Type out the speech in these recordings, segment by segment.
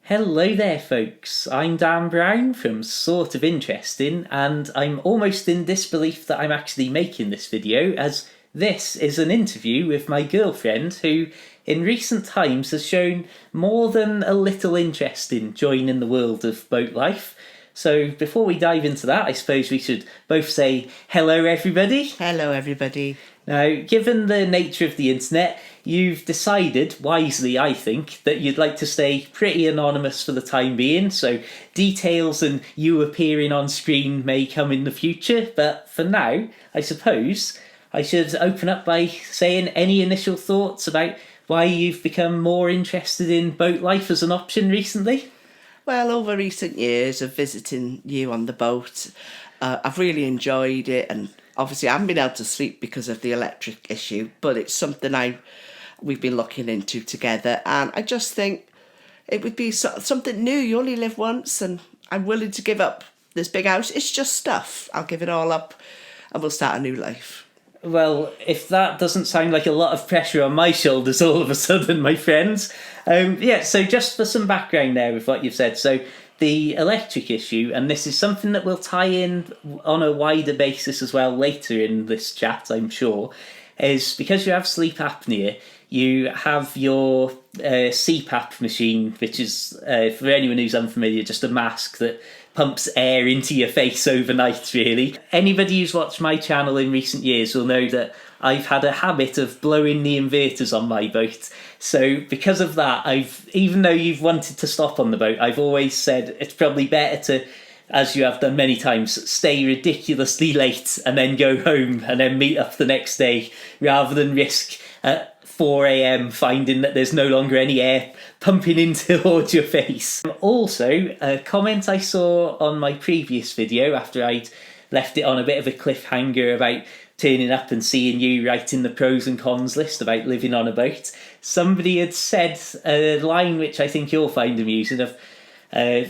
Hello there, folks. I'm Dan Brown from Sort of Interesting, and I'm almost in disbelief that I'm actually making this video, as this is an interview with my girlfriend who, in recent times, has shown more than a little interest in joining the world of boat life. So, before we dive into that, I suppose we should both say hello, everybody. Hello, everybody. Now, given the nature of the internet, you've decided, wisely I think, that you'd like to stay pretty anonymous for the time being, so details and you appearing on screen may come in the future, but for now, I suppose I should open up by saying any initial thoughts about why you've become more interested in boat life as an option recently? Well, over recent years of visiting you on the boat, I've really enjoyed it, and obviously I haven't been able to sleep because of the electric issue, but it's something we've been looking into together, and I just think it would be something new. You only live once, and I'm willing to give up this big house. It's just stuff. I'll give it all up, and we'll start a new life. Well, if that doesn't sound like a lot of pressure on my shoulders all of a sudden, my friends. So just for some background there with what you've said. So the electric issue, and this is something that we'll tie in on a wider basis as well later in this chat, I'm sure, is because you have sleep apnea, you have your CPAP machine, which is, for anyone who's unfamiliar, just a mask that pumps air into your face overnight, really. Anybody who's watched my channel in recent years will know that I've had a habit of blowing the inverters on my boat. So because of that, even though you've wanted to stop on the boat, I've always said it's probably better to, as you have done many times, stay ridiculously late and then go home and then meet up the next day, rather than risk at 4 a.m. finding that there's no longer any air pumping in towards your face. Also, a comment I saw on my previous video after I'd left it on a bit of a cliffhanger about turning up and seeing you writing the pros and cons list about living on a boat, somebody had said a line which I think you'll find amusing, of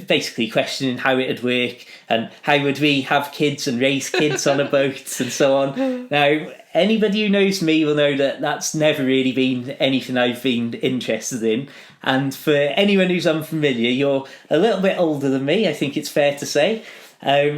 basically questioning how it'd work and how would we have kids and raise kids on a boat and so on. Now, anybody who knows me will know that that's never really been anything I've been interested in. And for anyone who's unfamiliar, you're a little bit older than me, I think it's fair to say.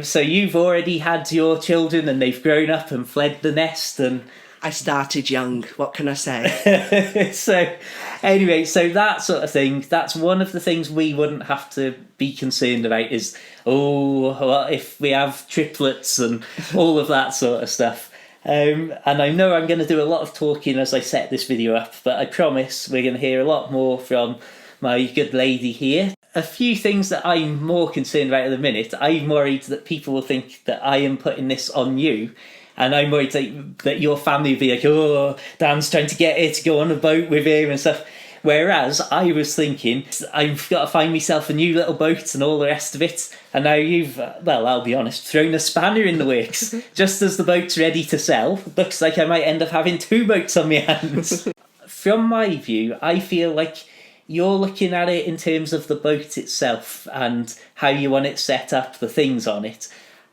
So you've already had your children and they've grown up and fled the nest, and I started young, what can I say? So that sort of thing, that's one of the things we wouldn't have to be concerned about is, what if we have triplets and all of that sort of stuff. And I know I'm going to do a lot of talking as I set this video up, but I promise we're going to hear a lot more from my good lady here. A few things that I'm more concerned about at the minute. I'm worried that people will think that I am putting this on you, and I'm worried that your family will be like, oh, Dan's trying to get her to go on a boat with him and stuff. Whereas I was thinking, I've got to find myself a new little boat and all the rest of it. And now you've, well, I'll be honest, thrown a spanner in the works. Just as the boat's ready to sell, looks like I might end up having two boats on my hands. From my view, I feel like you're looking at it in terms of the boat itself and how you want it set up, the things on it,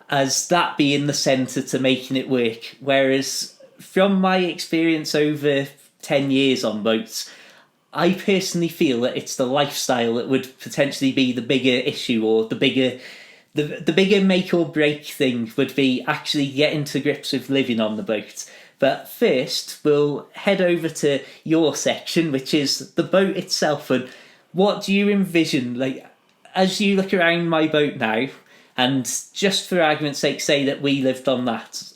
as that being the centre to making it work. Whereas from my experience over 10 years on boats, I personally feel that it's the lifestyle that would potentially be the bigger issue, or the bigger make or break thing would be actually getting to grips with living on the boat. But first, we'll head over to your section, which is the boat itself. And what do you envision, like, as you look around my boat now, and just for argument's sake, say that we lived on that,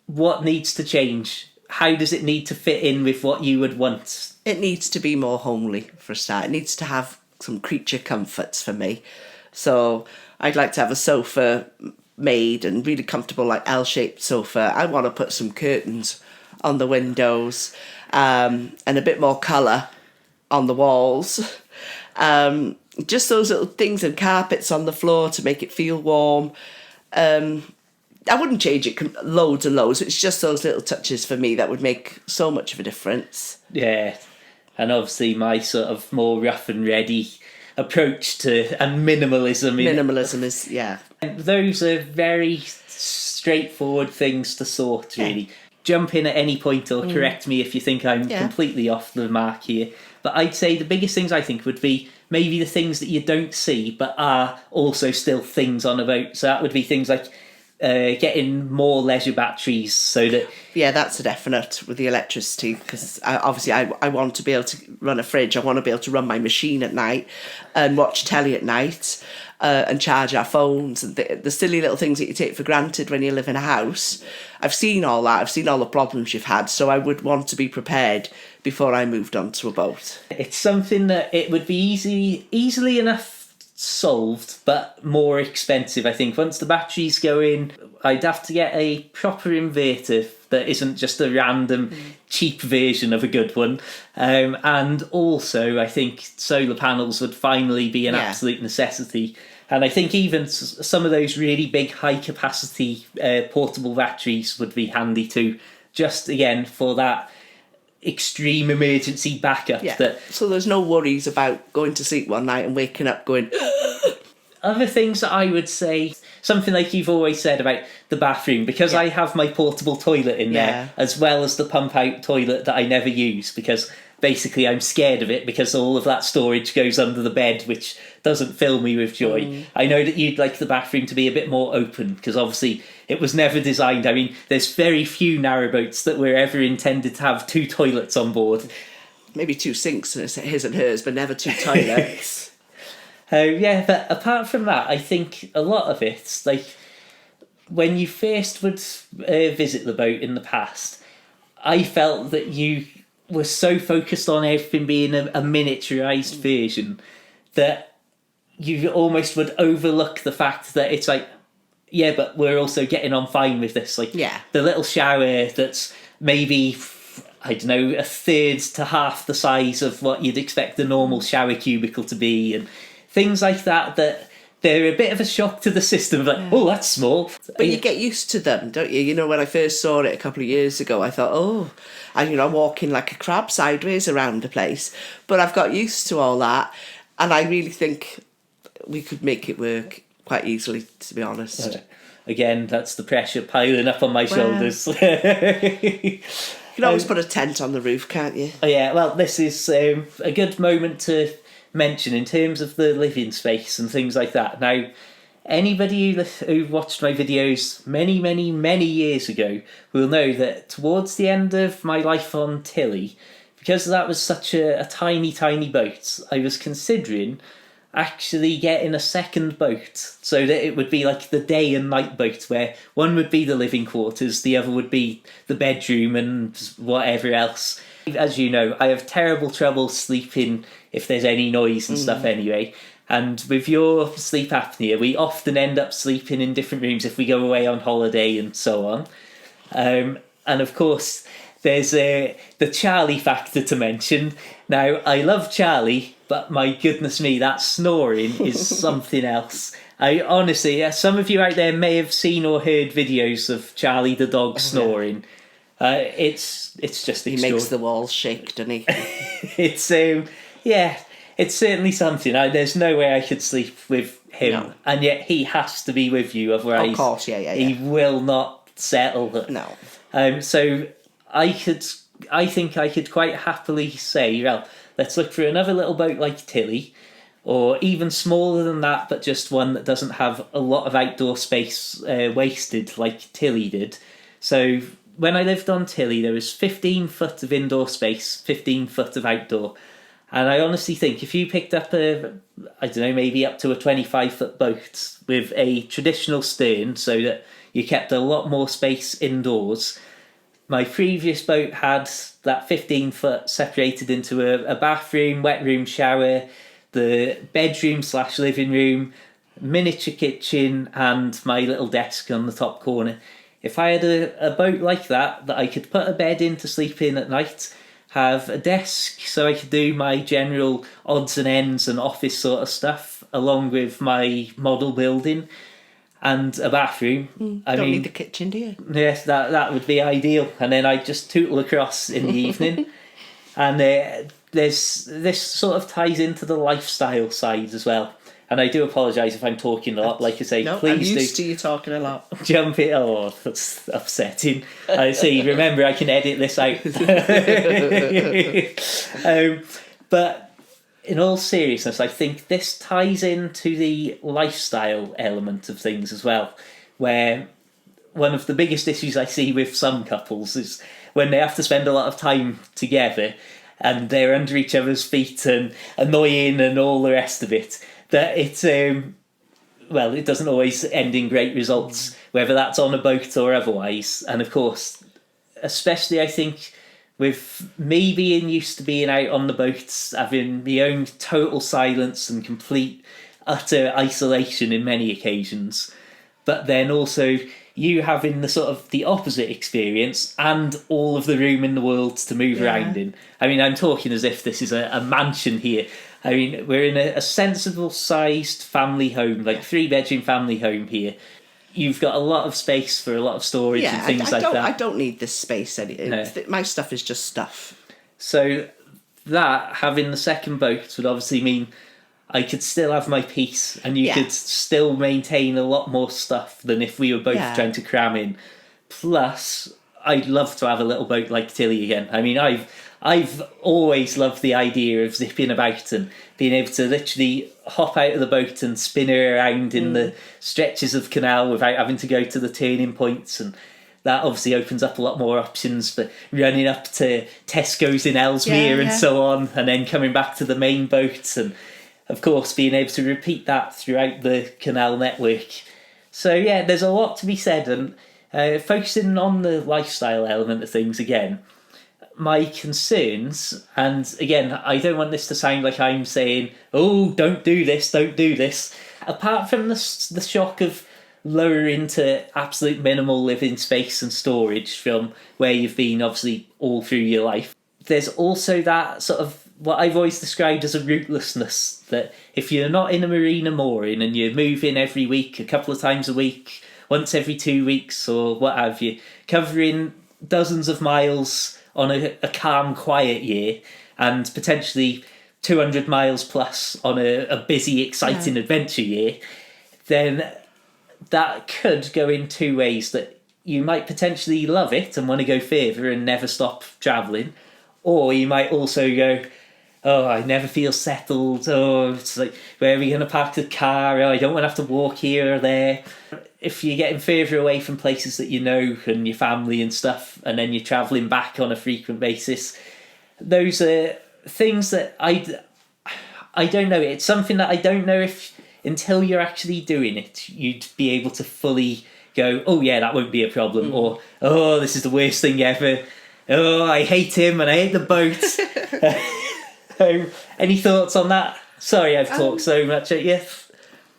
what needs to change? How does it need to fit in with what you would want? It needs to be more homely, for a start. It needs to have some creature comforts for me. So I'd like to have a sofa made and really comfortable, like L-shaped sofa. I want to put some curtains on the windows, and a bit more colour on the walls. Just those little things, and carpets on the floor to make it feel warm. I wouldn't change it loads and loads. It's just those little touches for me that would make so much of a difference. Yeah, and obviously my sort of more rough and ready approach to, and minimalism. Minimalism is, yeah. Those are very straightforward things to sort, really. Yeah. Jump in at any point or correct me if you think I'm completely off the mark here. But I'd say the biggest things I think would be maybe the things that you don't see but are also still things on a boat. So that would be things like getting more leisure batteries so that... Yeah, that's a definite with the electricity, because obviously I want to be able to run a fridge. I want to be able to run my machine at night and watch telly at night and charge our phones and the silly little things that you take for granted when you live in a house. I've seen all that. I've seen all the problems you've had, so I would want to be prepared before I moved onto a boat. It's something that it would be easily enough solved, but more expensive. I think once the batteries go in, I'd have to get a proper inverter that isn't just a random cheap version of a good one. And also, I think solar panels would finally be an absolute necessity. And I think even some of those really big high capacity portable batteries would be handy too, just again for that extreme emergency backup. So there's no worries about going to sleep one night and waking up going... Other things that I would say, something like you've always said about the bathroom, because I have my portable toilet in there, as well as the pump out toilet that I never use, because basically I'm scared of it because all of that storage goes under the bed, which doesn't fill me with joy. I know that you'd like the bathroom to be a bit more open, because obviously it was never designed. I mean, there's very few narrowboats that were ever intended to have 2 toilets on board. Maybe 2 sinks, his and hers, but never 2 toilets. Yeah, but apart from that, I think a lot of it, like when you first would visit the boat in the past, I felt that you were so focused on everything being a miniaturized version that you almost would overlook the fact that it's like, yeah, but we're also getting on fine with this. Like the little shower that's maybe, I don't know, a third to half the size of what you'd expect a normal shower cubicle to be, and things like that they're a bit of a shock to the system. Like, oh, that's small. But you get used to them, don't you? You know, when I first saw it a couple of years ago, I thought, I'm walking like a crab sideways around the place. But I've got used to all that, and I really think we could make it work quite easily, to be honest. Again, that's the pressure piling up on my shoulders. You can always put a tent on the roof, can't you? Oh yeah, well, this is a good moment to mention in terms of the living space and things like that. Now, anybody who watched my videos many years ago will know that towards the end of my life on Tilly, because that was such a tiny boat, I was considering actually getting a second boat so that it would be like the day and night boat, where one would be the living quarters, the other would be the bedroom and whatever else. As you know, I have terrible trouble sleeping if there's any noise and stuff anyway. And with your sleep apnea, we often end up sleeping in different rooms if we go away on holiday and so on. And of course, there's the Charlie factor to mention. Now, I love Charlie, but my goodness me, that snoring is something else. I honestly, some of you out there may have seen or heard videos of Charlie the dog snoring. It's just he makes the walls shake, doesn't he? It's it's certainly something. There's no way I could sleep with him, and yet he has to be with you, otherwise, of course, he will not settle. No. So I think I could quite happily say, well, let's look for another little boat like Tilly, or even smaller than that, but just one that doesn't have a lot of outdoor space wasted like Tilly did. So when I lived on Tilly, there was 15 foot of indoor space, 15 foot of outdoor. And I honestly think if you picked up maybe up to a 25 foot boat with a traditional stern so that you kept a lot more space indoors. My previous boat had that 15 foot separated into a bathroom, wet room, shower, the bedroom / living room, miniature kitchen, and my little desk on the top corner. If I had a boat like that I could put a bed in to sleep in at night, have a desk so I could do my general odds and ends and office sort of stuff, along with my model building, and a bathroom. Don't need the kitchen, do you? Yes, that would be ideal. And then I'd just tootle across in the evening. And this sort of ties into the lifestyle side as well. And I do apologise if I'm talking a lot. Like I say, no, please I'm used to you talking a lot. Jump it. Oh, that's upsetting. I see. Remember, I can edit this out. But in all seriousness, I think this ties into the lifestyle element of things as well, where one of the biggest issues I see with some couples is when they have to spend a lot of time together and they're under each other's feet and annoying and all the rest of it, that it's well, it doesn't always end in great results, whether that's on a boat or otherwise. And of course, especially I think with me being used to being out on the boats, having my own total silence and complete utter isolation in many occasions, but then also you having the sort of the opposite experience and all of the room in the world to move around in. I mean, I'm talking as if this is a mansion here. I mean, we're in a sensible sized family home, like 3-bedroom family home here. You've got a lot of space for a lot of storage and things like that. I don't need this space anymore. No. My stuff is just stuff. So that, having the second boat, would obviously mean I could still have my peace and you could still maintain a lot more stuff than if we were both trying to cram in. Plus, I'd love to have a little boat like Tilly again. I mean, I've always loved the idea of zipping about and being able to literally hop out of the boat and spin her around in the stretches of Canal without having to go to the turning points. And that obviously opens up a lot more options for running up to Tesco's in Ellesmere and so on, and then coming back to the main boat. And of course, being able to repeat that throughout the Canal network. So yeah, there's a lot to be said. And focusing on the lifestyle element of things again, my concerns, and again, I don't want this to sound like I'm saying, oh, don't do this. Apart from the shock of lowering to absolute minimal living space and storage from where you've been obviously all through your life, there's also that sort of what I've always described as a rootlessness, that if you're not in a marina mooring and you're moving every week, a couple of times a week, once every 2 weeks or what have you, covering dozens of miles on a calm, quiet year, and potentially 200 miles plus on a busy, exciting adventure year, then that could go in two ways. That you might potentially love it and want to go further and never stop travelling, or you might also go, oh, I never feel settled, oh, it's like, where are we going to park the car, oh, I don't want to have to walk here or there. If you're getting further away from places that you know and your family and stuff, and then you're travelling back on a frequent basis, those are things that I don't know. It's something that I don't know if, until you're actually doing it, you'd be able to fully go, oh yeah, that won't be a problem, or oh, this is the worst thing ever, oh, I hate him and I hate the boat. Any thoughts on that? Sorry, I've talked so much at you.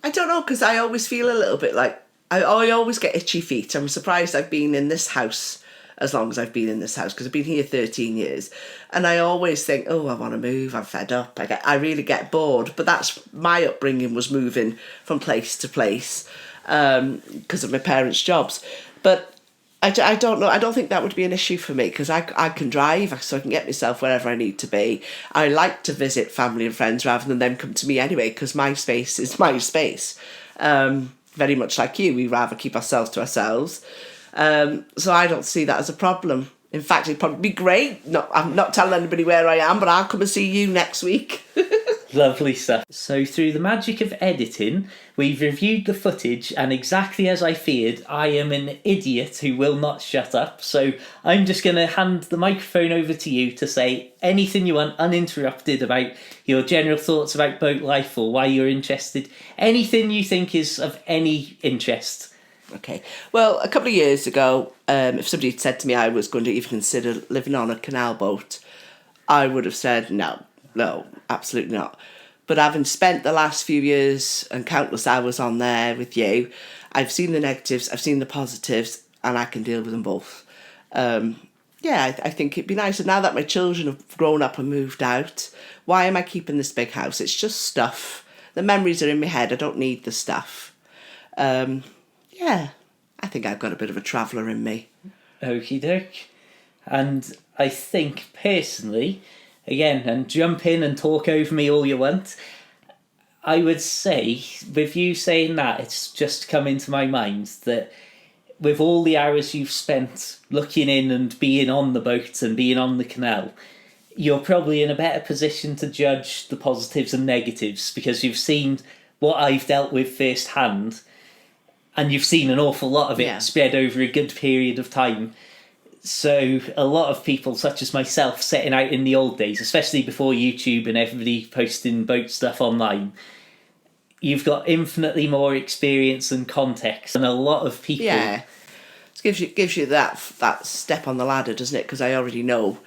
I don't know, because I always feel a little bit like I always get itchy feet. I'm surprised I've been in this house as long as I've been in this house, because I've been here 13 years, and I always think, oh, I want to move, I'm fed up, I really get bored. But that's my upbringing, was moving from place to place because of my parents' jobs. But I don't know, I don't think that would be an issue for me, because I can drive, so I can get myself wherever I need to be. I like to visit family and friends rather than them come to me anyway, because my space is my space. Very much like you, we rather keep ourselves to ourselves. So I don't see that as a problem. In fact, it'd probably be great. I'm not telling anybody where I am, but I'll come and see you next week. Lovely stuff. So through the magic of editing, we've reviewed the footage, and exactly as I feared, I am an idiot who will not shut up. So I'm just going to hand the microphone over to you to say anything you want uninterrupted about your general thoughts about boat life or why you're interested. Anything you think is of any interest. Okay. Well, a couple of years ago, if somebody had said to me I was going to even consider living on a canal boat, I would have said no, absolutely not. But having spent the last few years and countless hours on there with you, I've seen the negatives, I've seen the positives, and I can deal with them both. I think it'd be nice. And now that my children have grown up and moved out, why am I keeping this big house? It's just stuff. The memories are in my head. I don't need the stuff. I think I've got a bit of a traveller in me. Okie doke. And I think personally, again, and jump in and talk over me all you want, I would say, with you saying that, it's just come into my mind that with all the hours you've spent looking in and being on the boat and being on the canal, you're probably in a better position to judge the positives and negatives because you've seen what I've dealt with firsthand, and you've seen an awful lot of it Yeah. spread over a good period of time. So a lot of people, such as myself, setting out in the old days, especially before YouTube and everybody posting boat stuff online, you've got infinitely more experience and context, and a lot of people. Yeah, it gives you that step on the ladder, doesn't it? Because I already know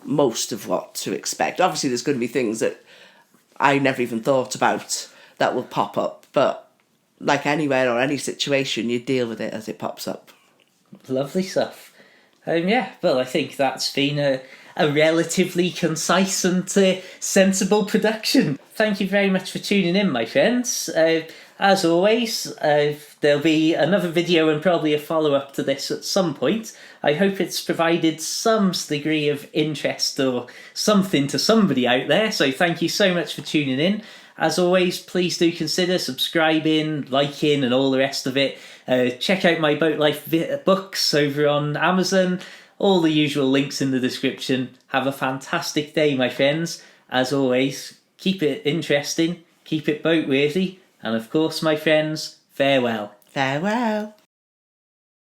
most of what to expect. Obviously, there's going to be things that I never even thought about that will pop up, but like anywhere or any situation, you deal with it as it pops up. Lovely stuff. Yeah, well, I think that's been a relatively concise and sensible production. Thank you very much for tuning in, my friends. As always, there'll be another video and probably a follow-up to this at some point. I hope it's provided some degree of interest or something to somebody out there, so thank you so much for tuning in. As always, please do consider subscribing, liking, and all the rest of it. Check out my Boat Life books over on Amazon. All the usual links in the description. Have a fantastic day, my friends. As always, keep it interesting, keep it boat worthy, and of course, my friends, farewell. Farewell.